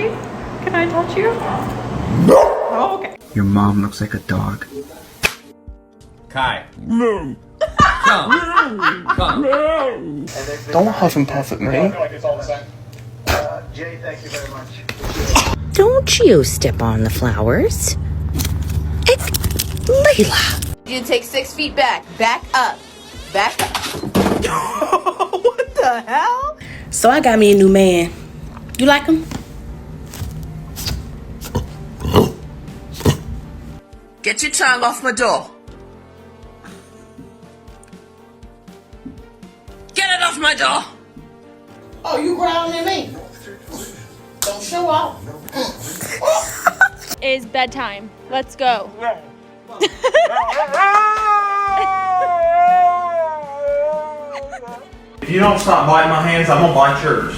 okay? Can I touch you? No. Oh, okay. Your mom looks like a dog. Kai. No. Come. Come. Don't huff and puff at me. Jay, thank you very much. Don't you step on the flowers. Layla. You take 6 feet back. Back up. Back up. What the hell? So I got me a new man. You like him? Get your tongue off my door. Get it off my door. Oh, you growling at me? Don't show off. Is bedtime. Let's go. If you don't stop biting my hands, I'm gonna bite yours.